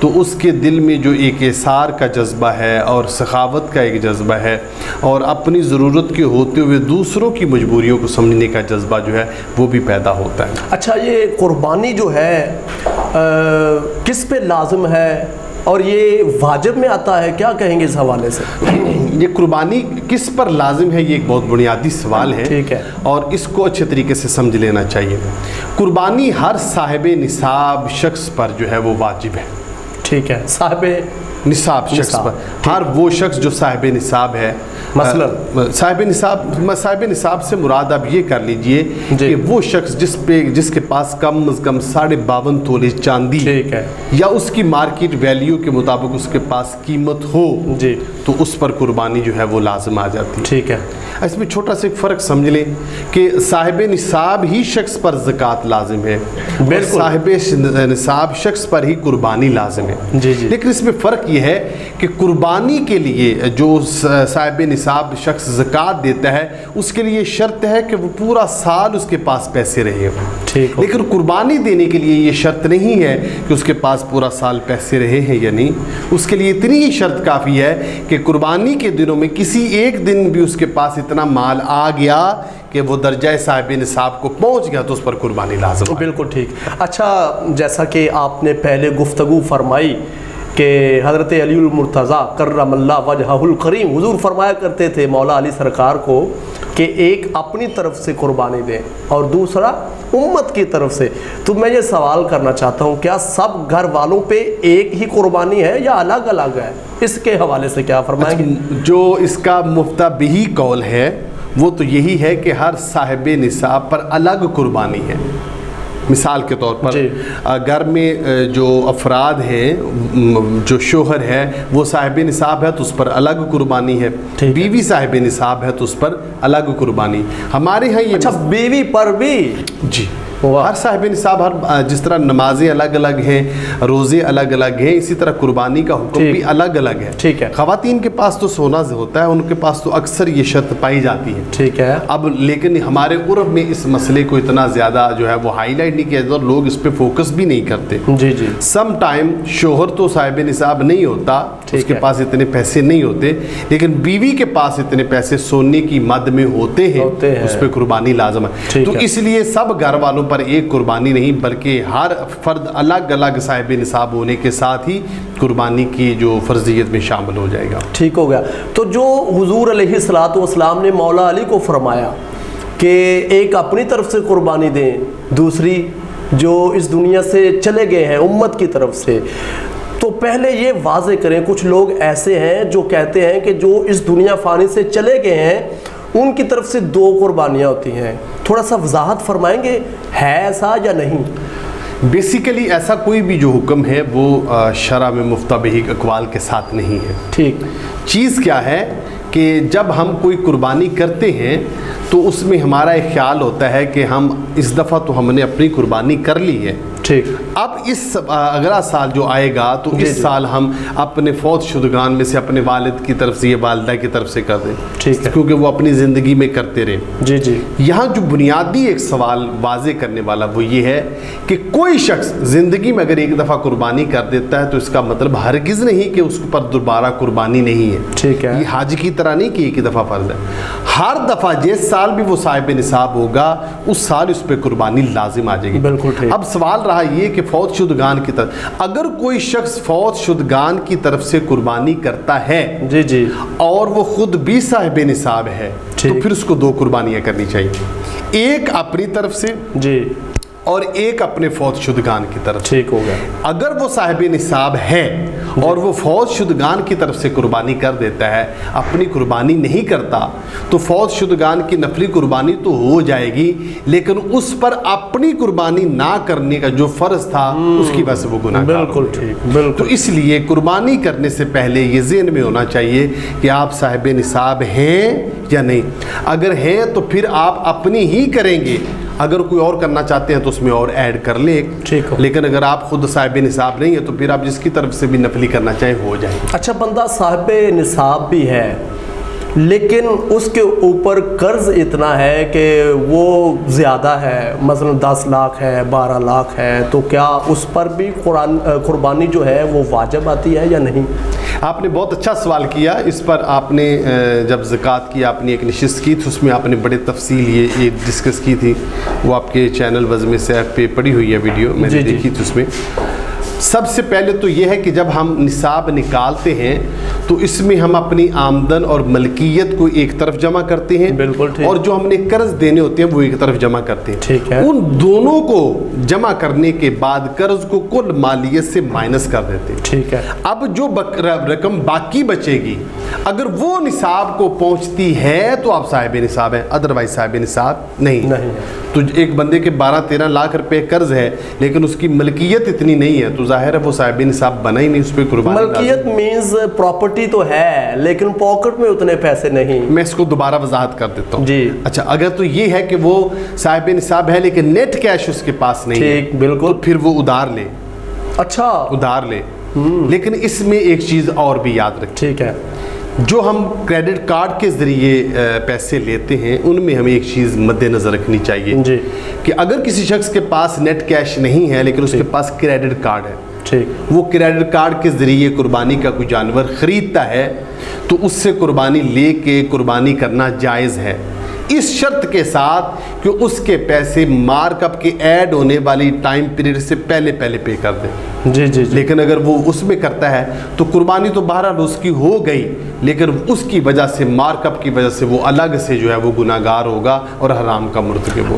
تو اس کے دل میں جو ایک احسار کا جذبہ ہے اور سخاوت کا ایک جذبہ ہے اور اپنی ضرورت کے ہوتے ہوئے دوسروں کی مجبوریوں کو سمجھنے کا جذبہ جو ہے وہ بھی پیدا ہوتا ہے۔ اچھا، یہ قربانی جو ہے کس پہ لازم ہے اور یہ واجب میں آتا ہے، کیا کہیں گے اس حوالے سے؟ یہ قربانی کس پر لازم ہے، یہ ایک بہت بنیادی سوال ہے، ٹھیک ہے، اور اس کو اچھے طریقے سے سمجھ لینا چاہیے۔ قربانی ہر صاحب نصاب شخص پر جو ہے وہ واجب ہے، ٹھیک ہے، صاحب نصاب شخص پر، ہر وہ شخص جو صاحب نصاب ہے، مثلا صاحب نصاب سے مراد آپ یہ کر لیجئے کہ وہ شخص جس کے پاس کم از کم 52.5 تولے چاندی یا اس کی مارکیٹ ویلیو کے مطابق اس کے پاس قیمت ہو تو اس پر قربانی جو ہے وہ لازم آ جاتی ہے، ٹھیک ہے۔ اس میں چھوٹا سا ایک فرق سمجھ لیں کہ صاحب نصاب ہی شخص پر زکوٰۃ لازم ہے، صاحب نصاب شخص پر ہی قربانی لازم ہے، لیکن اس میں فرق یہ ہے کہ قربانی کے لیے جو صاحب نصاب شخص زکوٰۃ دیتا ہے اس کے لیے شرط ہے کہ وہ پورا سال اس کے پاس پیسے رہے، لیکن قربانی دینے کے لیے یہ شرط نہیں ہے کہ اس کے پاس پورا سال پیسے رہے ہیں یا نہیں، اس کے لیے اتنی ہی شرط کافی ہے کہ قربانی کے دنوں میں کسی ایک دن بھی اس کے پاس اتنا مال آ گیا کہ وہ درجہ صاحب نصاب کو پہنچ گیا تو اس پر قربانی لازم ہے۔ بالکل ٹھیک۔ اچھا، جیسا کہ آپ نے پہلے گفتگو فرمائی کہ حضرت علی المرتضیٰ کرم اللہ وجہہ الکریم حضور فرمایا کرتے تھے مولا علی سرکار کو کہ ایک اپنی طرف سے قربانی دیں اور دوسرا امت کی طرف سے، تو میں یہ سوال کرنا چاہتا ہوں کیا سب گھر والوں پہ ایک ہی قربانی ہے یا الگ الگ ہے؟ اس کے حوالے سے کیا فرمائیں گے؟ جو اس کا مفتبہی قول ہے وہ تو یہی ہے کہ ہر صاحب نصاب پر الگ قربانی ہے۔ مثال کے طور پر گھر میں جو افراد ہیں، جو شوہر ہے وہ صاحب نصاب ہے تو اس پر الگ قربانی ہے، بیوی صاحب نصاب ہے تو اس پر الگ قربانی۔ ہمارے ہاں یہ اچھا، بیوی پر بھی ہر صاحب نصاب، ہر جس طرح نمازیں الگ الگ ہیں، روزے الگ الگ ہیں، اسی طرح قربانی کا حکم بھی الگ الگ ہے، ٹھیک ہے۔ خواتین کے پاس تو سونا ہوتا ہے، ان کے پاس تو اکثر یہ شرط پائی جاتی ہے، ٹھیک ہے۔ اب لیکن ہمارے عرب میں اس مسئلے کو اتنا زیادہ جو ہے وہ ہائی لائٹ نہیں کیا جاتا اور لوگ اس پہ فوکس بھی نہیں کرتے۔ سم ٹائم شوہر تو صاحب نصاب نہیں ہوتا، اس کے پاس اتنے پیسے نہیں ہوتے، لیکن بیوی کے پاس اتنے پیسے سونے کی مد میں ہوتے ہیں، اس پہ قربانی لازم ہے۔ تو اس لیے سب گھر والوں پر ایک قربانی نہیں بلکہ ہر فرد الگ الگ صاحب نصاب ہونے کے ساتھ ہی قربانی کی جو فرضیت میں شامل ہو جائے گا۔ ٹھیک ہو گیا۔ تو جو حضور علیہ السلام نے مولا علی کو فرمایا کہ ایک اپنی طرف سے قربانی دیں، دوسری جو اس دنیا سے چلے گئے ہیں امت کی طرف سے، تو پہلے یہ واضح کریں، کچھ لوگ ایسے ہیں جو کہتے ہیں کہ جو اس دنیا فانی سے چلے گئے ہیں ان کی طرف سے 2 قربانیاں ہوتی ہیں، تھوڑا سا وضاحت فرمائیں گے ہے ایسا یا نہیں؟ بیسیکلی ایسا کوئی بھی جو حکم ہے وہ شرع میں مفتبہی اقوال کے ساتھ نہیں ہے، ٹھیک۔ چیز کیا ہے کہ جب ہم کوئی قربانی کرتے ہیں تو اس میں ہمارا ایک خیال ہوتا ہے کہ ہم اس دفعہ تو ہم نے اپنی قربانی کر لی ہے، ٹھیک۔ اب اس اگلا سال جو آئے گا تو اس سال ہم اپنے فوت شدگان میں سے اپنے والد کی طرف سے یا والدہ کی طرف سے کر دیں، ٹھیک ہے، کیونکہ وہ اپنی زندگی میں کرتے رہے۔ یہاں جو بنیادی ایک سوال واضح کرنے والا وہ یہ ہے کہ کوئی شخص زندگی میں اگر ایک دفعہ قربانی کر دیتا ہے تو اس کا مطلب ہرگز نہیں کہ اس پر دوبارہ قربانی نہیں ہے، ٹھیک ہے۔ یہ حج کی طرح نہیں کہ ایک دفعہ فرض ہے، ہر دفعہ جس سال بھی وہ صاحب نصاب ہوگا اس سال اس پہ قربانی لازم آ جائے گی۔ بالکل ٹھیک۔ اب سوال رہا یہ کہ فوت شدگان کی طرف اگر کوئی شخص فوت شدگان کی طرف سے قربانی کرتا ہے اور وہ خود بھی صاحب نصاب ہے تو پھر اس کو 2 قربانیاں کرنی چاہیے، ایک اپنی طرف سے اور ایک اپنے فوت شدگان کی طرف، ٹھیک ہو گیا۔ اگر وہ صاحب نصاب ہے اور وہ فوت شدگان کی طرف سے قربانی کر دیتا ہے، اپنی قربانی نہیں کرتا، تو فوت شدگان کی نفلی قربانی تو ہو جائے گی لیکن اس پر اپنی قربانی نہ کرنے کا جو فرض تھا اس کی وجہ سے وہ گناہ گار ہو گیا۔ تو اس لیے قربانی کرنے سے پہلے یہ ذہن میں ہونا چاہیے کہ آپ صاحب نصاب ہیں یا نہیں، اگر ہیں تو پھر آپ اپنی ہی کریں گے، اگر کوئی اور کرنا چاہتے ہیں تو اس میں اور ایڈ کر لیں، لیکن اگر آپ خود صاحب نصاب نہیں ہے تو پھر آپ جس کی طرف سے بھی نفلی کرنا چاہیں ہو جائے۔ اچھا، بندہ صاحب نصاب بھی ہے لیکن اس کے اوپر قرض اتنا ہے کہ وہ زیادہ ہے، مثلا 10 لاکھ ہے، 12 لاکھ ہے، تو کیا اس پر بھی قربانی جو ہے وہ واجب آتی ہے یا نہیں؟ آپ نے بہت اچھا سوال کیا. اس پر آپ نے جب زکوٰۃ کی آپ نے ایک نشست کی تھی، اس میں آپ نے بڑے تفصیل یہ ڈسکس کی تھی. وہ آپ کے چینل بزم سیف پہ پڑی ہوئی ہے ویڈیو، میں نے دیکھی تھی. اس میں سب سے پہلے تو یہ ہے کہ جب ہم نصاب نکالتے ہیں تو اس میں ہم اپنی آمدن اور ملکیت کو ایک طرف جمع کرتے ہیں، اور جو ہم نے قرض دینے ہوتے ہیں وہ ایک طرف جمع کرتے ہیں. ٹھیک ہے. ان دونوں کو جمع کرنے کے بعد قرض کو کل مالیت سے مائنس کر دیتے ہیں. ٹھیک ہے. اب جو رقم باقی بچے گی اگر وہ نصاب کو پہنچتی ہے تو آپ صاحب نصاب ہیں، ادروائز صاحب نصاب نہیں. تو ایک بندے کے 12-13 لاکھ روپے قرض ہے لیکن اس کی ملکیت اتنی نہیں ہے تو ظاہر ہے وہ صاحب نصاب بنا ہی نہیں. اس پہ قربانی ملکیت مینز پراپرٹی تو ہے لیکن پاکٹ میں اتنے پیسے نہیں. میں اس کو دوبارہ وضاحت کر دیتا ہوں. جی اچھا، اگر تو یہ ہے کہ وہ صاحب نصاب ہے لیکن نیٹ کیش اس کے پاس نہیں ہے، ٹھیک بالکل، تو پھر وہ ادھار لے. اچھا، ادھار لے. لیکن اس میں ایک چیز اور بھی یاد رکھیں. ٹھیک ہے. جو ہم کریڈٹ کارڈ کے ذریعے پیسے لیتے ہیں ان میں ہمیں ایک چیز مد نظر رکھنی چاہیے جی کہ اگر کسی شخص کے پاس نیٹ کیش نہیں ہے لیکن اس کے پاس کریڈٹ کارڈ ہے، ٹھیک، وہ کریڈٹ کارڈ کے ذریعے قربانی کا کوئی جانور خریدتا ہے تو اس سے قربانی لے کے قربانی کرنا جائز ہے، اس شرط کے ساتھ کہ اس کے پیسے مارک اپ کے ایڈ ہونے والی ٹائم پیریڈ سے پہلے پے کر دیں. جی جی. لیکن اگر وہ اس میں کرتا ہے تو قربانی تو بہرحال اس کی ہو گئی لیکن اس کی وجہ سے مارک اپ کی وجہ سے وہ الگ سے جو ہے وہ گناہگار ہوگا اور حرام کا مرتکب ہوگا.